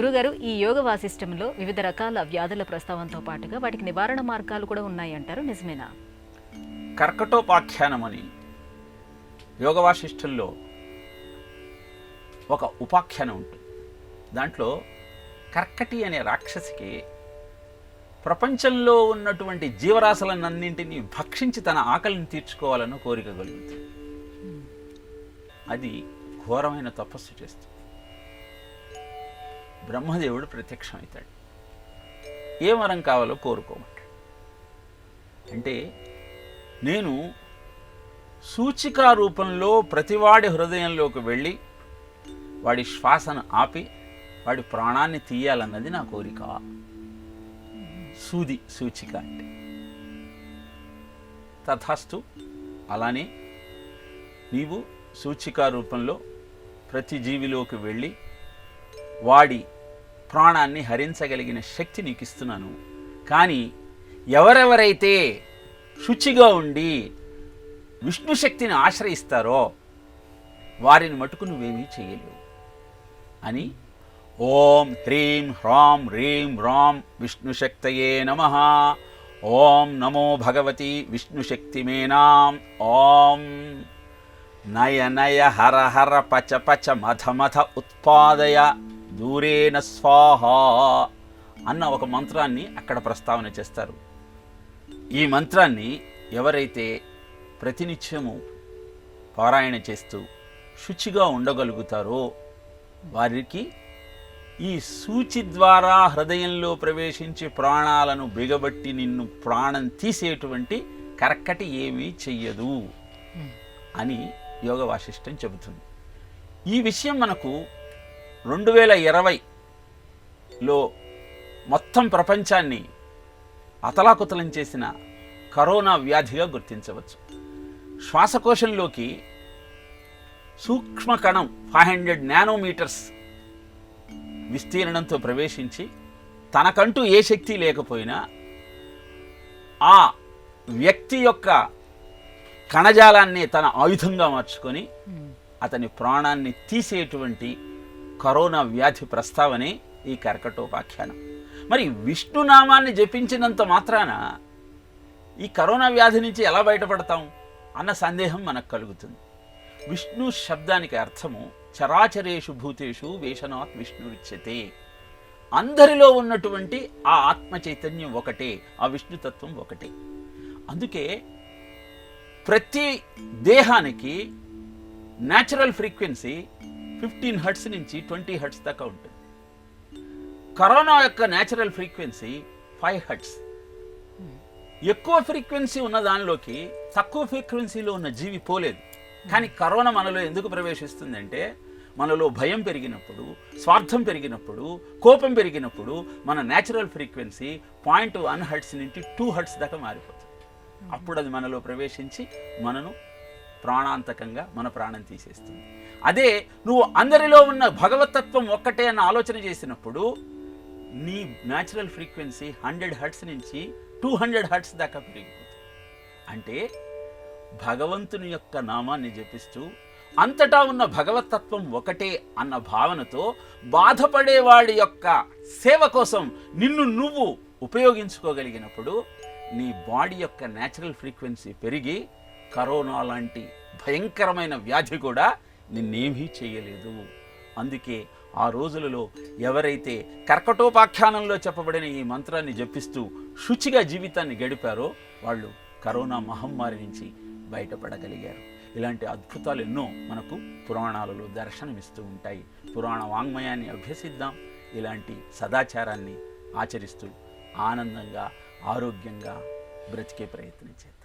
గురుగారు, ఈ యోగ వాసిష్టంలో వివిధ రకాల వ్యాధుల ప్రస్తావంతో పాటుగా వాటికి నివారణ మార్గాలు కూడా ఉన్నాయి అంటారు, నిజమేనా? కర్కటోపాఖ్యానం అని యోగ వాసిష్టంలో ఒక ఉపాఖ్యానం ఉంటుంది. దాంట్లో కర్కటి అనే రాక్షసికి ప్రపంచంలో ఉన్నటువంటి జీవరాశులన్నింటినీ భక్షించి తన ఆకలిని తీర్చుకోవాలన్న కోరిక కలుగుతుంది. అది ఘోరమైన తపస్సు చేస్తుంది. బ్రహ్మదేవుడు ప్రత్యక్షమవుతాడు. ఏ వరం కావాలో కోరుకోమంటాడు. అంటే నేను సూచికా రూపంలో ప్రతివాడి హృదయంలోకి వెళ్ళి వాడి శ్వాసను ఆపి వాడి ప్రాణాన్ని తీయాలన్నది నా కోరిక. సూది సూచిక అంటే తథాస్తు. అలానే నీవు సూచికా రూపంలో ప్రతి జీవిలోకి వెళ్ళి వాడి ప్రాణాన్ని హరించగలిగిన శక్తి నీకు ఇస్తున్నాను. కానీ ఎవరెవరైతే శుచిగా ఉండి విష్ణు శక్తిని ఆశ్రయిస్తారో వారిని మటుకు నువ్వేమీ చేయలేవు అని ఓం హ్రీం హ్రాం హ్రీం రాం విష్ణుశక్తయే నమః. ఓం నమో భగవతి విష్ణుశక్తిమేనాం. ఓం నయ నయ హర హర పచ పచ మథ మథ ఉత్పాదయ దూరేన స్వాహ అన్న ఒక మంత్రాన్ని అక్కడ ప్రస్తావన చేస్తారు. ఈ మంత్రాన్ని ఎవరైతే ప్రతినిత్యము పారాయణ చేస్తూ శుచిగా ఉండగలుగుతారో వారికి ఈ సూచి ద్వారా హృదయంలో ప్రవేశించి ప్రాణాలను బిగబట్టి నిన్ను ప్రాణం తీసేటువంటి కర్కటి ఏమీ చెయ్యదు అని యోగ వాసిష్టం చెబుతుంది. ఈ విషయం మనకు 2020లో మొత్తం ప్రపంచాన్ని అతలాకుతలం చేసిన కరోనా వ్యాధిగా గుర్తించవచ్చు. శ్వాసకోశంలోకి సూక్ష్మ కణం 500 నానోమీటర్స్ విస్తీర్ణంతో ప్రవేశించి తనకంటూ ఏ శక్తి లేకపోయినా ఆ వ్యక్తి యొక్క కణజాలాన్ని తన ఆయుధంగా మార్చుకొని అతని ప్రాణాన్ని తీసేటువంటి కరోనా వ్యాధి ప్రస్తావనే ఈ కర్కటోపాఖ్యానం. మరి విష్ణునామాన్ని జపించినంత మాత్రాన ఈ కరోనా వ్యాధి నుంచి ఎలా బయటపడతాం అన్న సందేహం మనకు కలుగుతుంది. విష్ణు శబ్దానికి అర్థము చరాచరేషు భూతేషు వేషనాత్ విష్ణురిచ్యతే. అందరిలో ఉన్నటువంటి ఆ ఆత్మ చైతన్యం ఒకటే, ఆ విష్ణుతత్వం ఒకటే. అందుకే ప్రతి దేహానికి న్యాచురల్ ఫ్రీక్వెన్సీ 15 హెర్ట్జ్ నుంచి 20 హెర్ట్జ్ దాకా ఉంటుంది. కరోనా యొక్క న్యాచురల్ ఫ్రీక్వెన్సీ 5 హెర్ట్జ్. ఎక్కువ ఫ్రీక్వెన్సీ ఉన్న దానిలోకి తక్కువ ఫ్రీక్వెన్సీలో ఉన్న జీవి పోలేదు. కానీ కరోనా మనలో ఎందుకు ప్రవేశిస్తుందంటే మనలో భయం పెరిగినప్పుడు, స్వార్థం పెరిగినప్పుడు, కోపం పెరిగినప్పుడు మన న్యాచురల్ ఫ్రీక్వెన్సీ 0.1 హెర్ట్జ్ నుంచి 2 హెర్ట్జ్ దాకా మారిపోతుంది. అప్పుడు అది మనలో ప్రవేశించి మనను ప్రాణాంతకంగా మన ప్రాణం తీసేస్తుంది. అదే నువ్వు అందరిలో ఉన్న భగవతత్వం ఒక్కటే అన్న ఆలోచన చేసినప్పుడు నీ న్యాచురల్ ఫ్రీక్వెన్సీ 100 హెర్ట్జ్ నుంచి 200 హెర్ట్జ్ దాకా పెరిగిపోతుంది. అంటే భగవంతుని యొక్క నామాన్ని జపిస్తూ అంతటా ఉన్న భగవతత్వం ఒకటే అన్న భావనతో బాధపడేవాడి యొక్క సేవ కోసం నిన్ను నువ్వు ఉపయోగించుకోగలిగినప్పుడు నీ బాడీ యొక్క న్యాచురల్ ఫ్రీక్వెన్సీ పెరిగి కరోనా లాంటి భయంకరమైన వ్యాధి కూడా నిన్నేమీ చేయలేదు. అందుకే ఆ రోజులలో ఎవరైతే కర్కటోపాఖ్యానంలో చెప్పబడిన ఈ మంత్రాన్ని జపిస్తూ శుచిగా జీవితాన్ని గడిపారో వాళ్ళు కరోనా మహమ్మారి నుంచి బయటపడగలిగారు. ఇలాంటి అద్భుతాలు ఎన్నో మనకు పురాణాలలో దర్శనమిస్తూ ఉంటాయి. పురాణ వాంగ్మయాన్ని అభ్యసిద్దాం. ఇలాంటి సదాచారాన్ని ఆచరిస్తూ ఆనందంగా ఆరోగ్యంగా బ్రతికే ప్రయత్నం చేద్దాం.